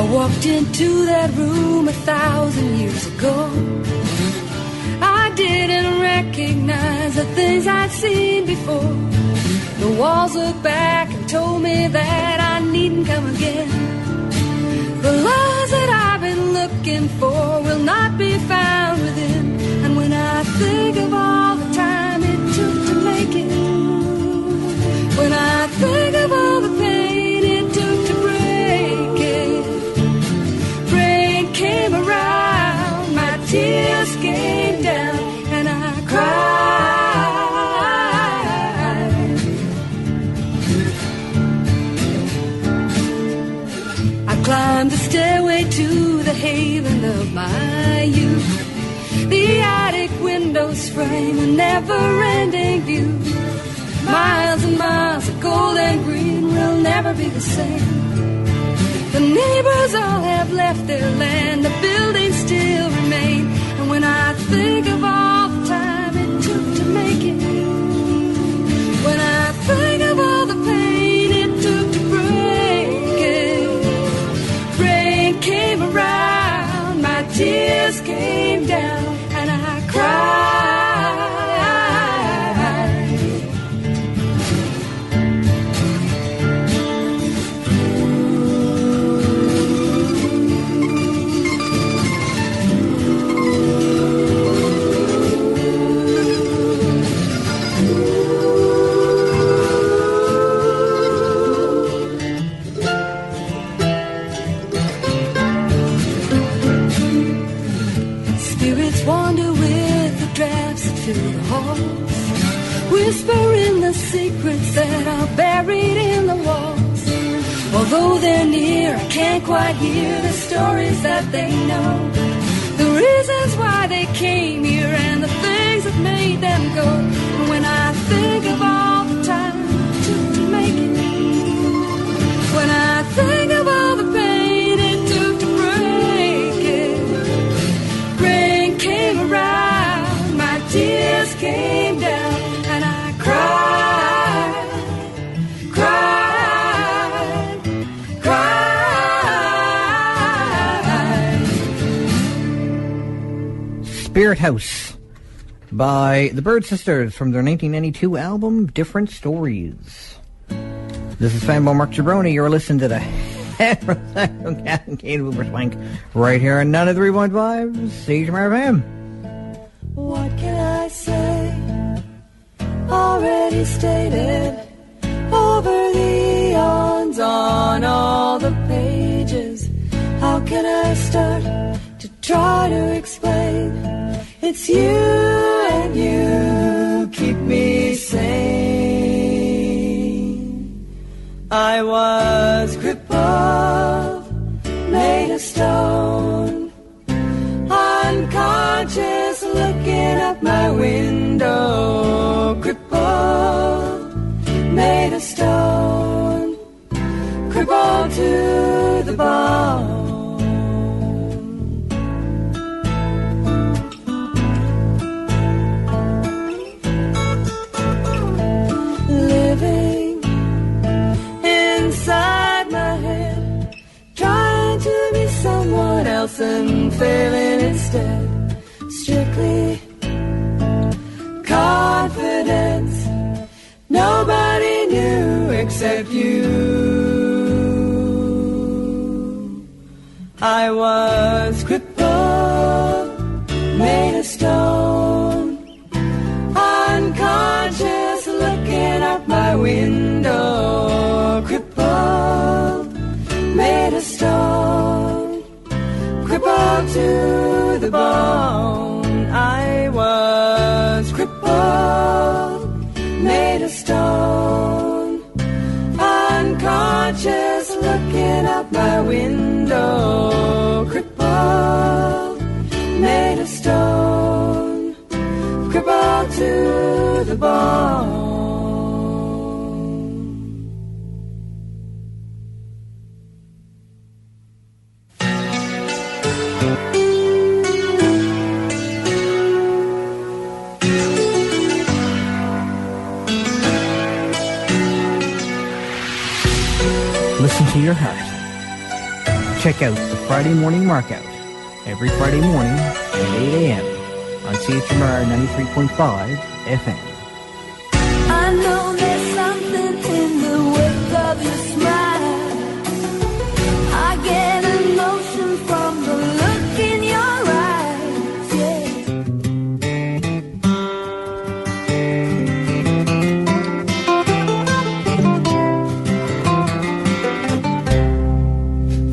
I walked into that room 1,000 years ago. I didn't recognize the things I'd seen before. The walls looked back and told me that I needn't come again. The loves that I've been looking for will not be found within. And when I think of all the time it took to make it, when I think of all the pain it took to break it, rain came around, my tears came down, and I cried. I climbed the stairway to the haven of my youth. The attic windows frame a never-ending view. Miles and miles of gold and green will never be the same. The neighbors all have left their land, the buildings still remain. And when I think of all the time it took to make it, when I think of all the pain it took to break it, rain came around, my tears came down, and I cried. Wander with the drafts that fill the halls, whisper in the secrets that are buried in the walls. Although they're near, I can't quite hear the stories that they know, the reasons why they came here and the things that made them go. And when I think of all the time it took to make it, when I think of all the pain it took to break it, rain came around, my tears came down, and I cried, cried, cried. Spirit House by the Bird Sisters from their 1992 album Different Stories. This is Fanboy Mark Jabroni. You're listening to the Captain Kate Uberswank right here on 93.5 CHMR FM. What can I say? Already stated over the eons on all the pages. How can I start to try to explain? It's you and you keep me sane. I was crippled, made of stone, unconscious, looking up my window. Crippled, made of stone, crippled to the bone. Living inside my head, trying to be someone else and failing instead. Strictly confidence, nobody knew except you. I was crippled, made of stone, unconscious, looking out my window. Crippled, made of stone, crippled to the bone. I was crippled, made of stone, unconscious, looking out my window. Crippled, made of stone, crippled to the bone. Listen to your heart. Check out the Friday Morning Markout every Friday morning at 8 a.m. on CHMR 93.5 FM. I know there's something in the wake of your smile. I get emotion from the look in your eyes, yeah.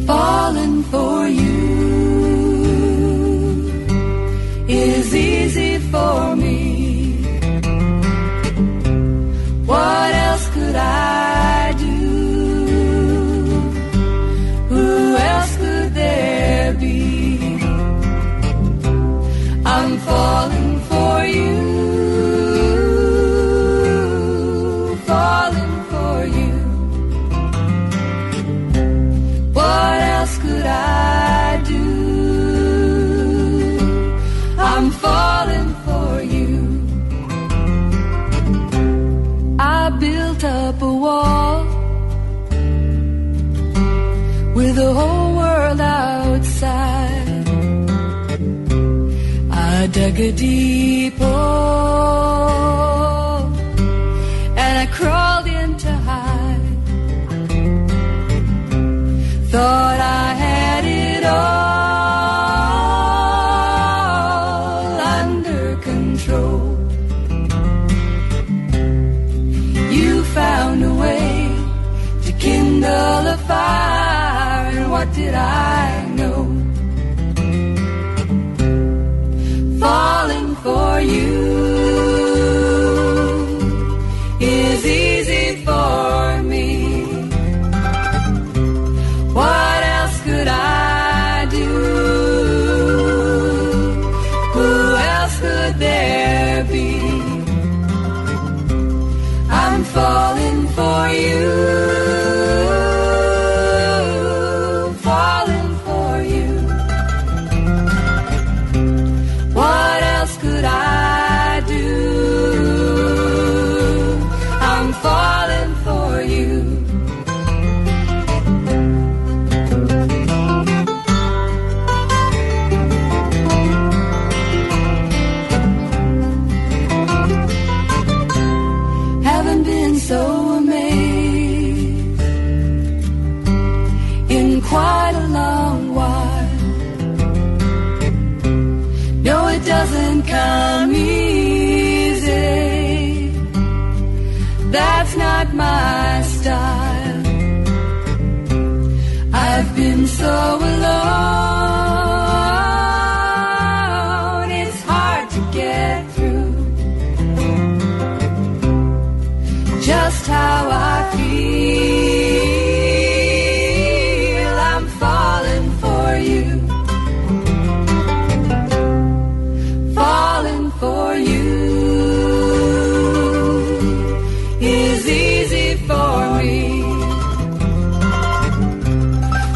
Falling for you is easy for me. What else could I do? Who else could there be? I'm falling for you, falling for you. What else could I do? I'm falling for you. I built up a wall with the whole world outside. I dug a deep hole and I crawled in to hide. Thought I had it all under control. You found a way to kindle a fire, and what did I know? Falling for you is easy for me. What else could I do? Who else could there be? I'm falling for you, falling for you. What else could I do? I'm falling for you. Haven't been so amazed in quite a long while. No, it doesn't come easy. That's not my style. I've been so alone, it's hard to get through just how I feel. I'm falling for you, falling for you is easy for me.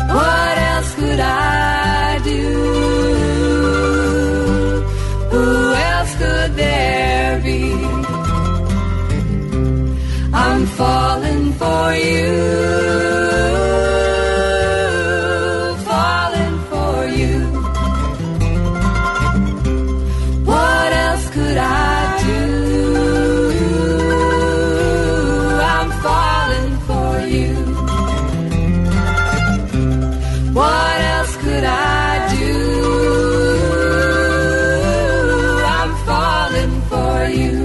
What else could I do? Who else could there be? I'm falling for you, falling for you. What else could I do? I'm falling for you. What else could I do? I'm falling for you.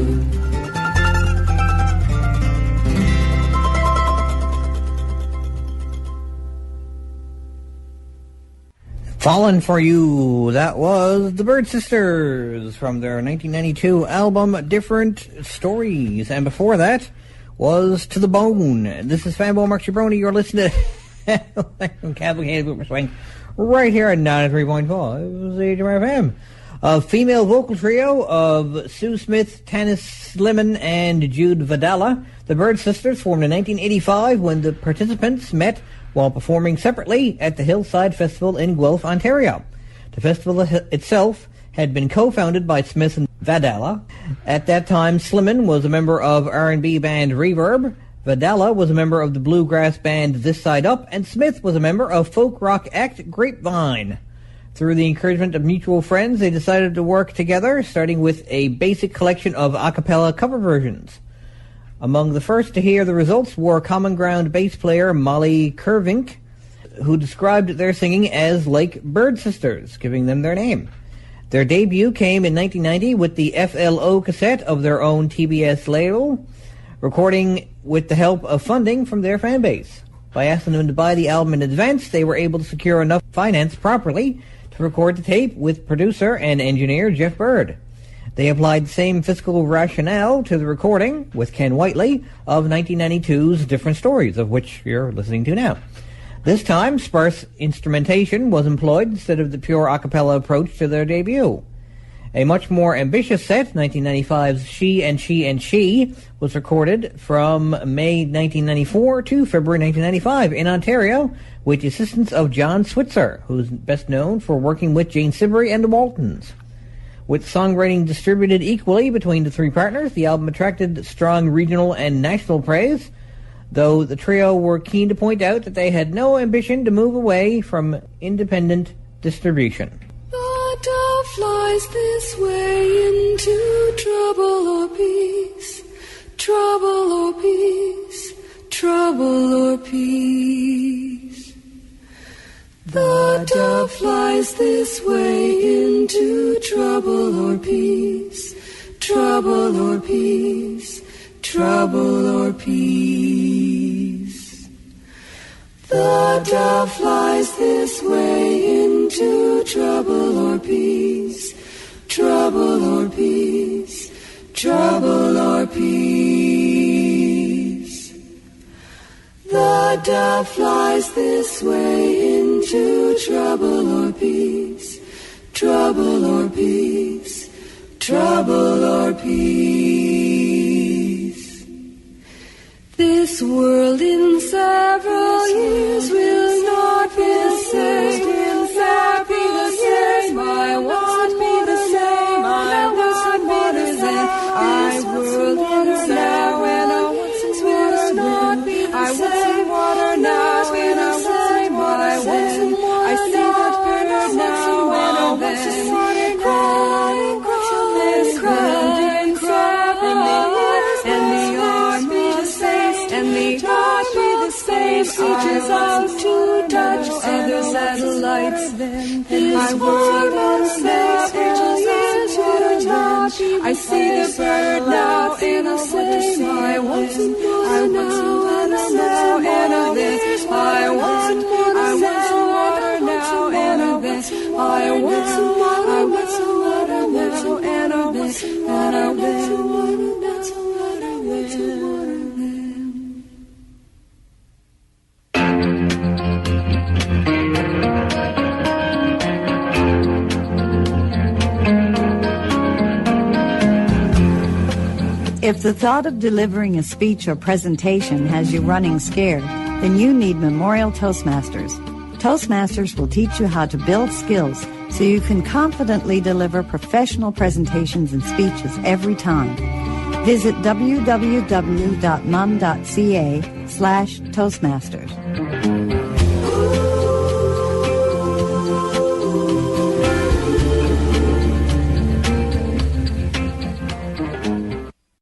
Fallen for You, that was the Bird Sisters from their 1992 album Different Stories. And before that was To the Bone. This is Fanboy Mark Jabroni. You're listening to Cavalcade Uberswank right here at 93.5 CHMR FM. A female vocal trio of Sue Smith, Tanis Slimon, and Jude Vidala. The Bird Sisters formed in 1985 when the participants met while performing separately at the Hillside Festival in Guelph, Ontario. The festival itself had been co-founded by Smith and Vidala. At that time, Slimon was a member of R&B band Reverb. Vidala was a member of the bluegrass band This Side Up, and Smith was a member of folk rock act Grapevine. Through the encouragement of mutual friends, they decided to work together, starting with a basic collection of a cappella cover versions. Among the first to hear the results were Common Ground bass player Molly Kervink, who described their singing as like Bird Sisters, giving them their name. Their debut came in 1990 with the FLO cassette of their own TBS label, recording with the help of funding from their fan base. By asking them to buy the album in advance, they were able to secure enough finance properly to record the tape with producer and engineer Jeff Bird. They applied the same fiscal rationale to the recording with Ken Whiteley of 1992's Different Stories, of which you're listening to now. This time, sparse instrumentation was employed instead of the pure a cappella approach to their debut. A much more ambitious set, 1995's She and She and She, was recorded from May 1994 to February 1995 in Ontario with the assistance of John Switzer, who's best known for working with Jane Siberry and the Waltons. With songwriting distributed equally between the three partners, the album attracted strong regional and national praise, though the trio were keen to point out that they had no ambition to move away from independent distribution. The dove flies this way into trouble or peace, trouble or peace, trouble or peace. The dove flies this way into trouble or peace, trouble or peace, trouble or peace. The dove flies this way into trouble or peace, trouble or peace, trouble or peace. The dove flies this way into trouble or peace, trouble or peace, trouble or peace. This world in several years will not be the same. Will not be the same. I won't be the same. I won't be the same. I world in now and I will not be the same. I want some water now and I want some what I will. I see that bird now and I want some water crying, crawling, crying, crying, and the army and the touch be the same. Reaches out to touch other satellites. I want more space. Reaches out to touch. I see the bird now and I say, I want some water now and I this. I want some water now and this. I want some water now and this. And I want some water now. If the thought of delivering a speech or presentation has you running scared, then you need Memorial Toastmasters. Toastmasters will teach you how to build skills so you can confidently deliver professional presentations and speeches every time. Visit www.mum.ca/Toastmasters.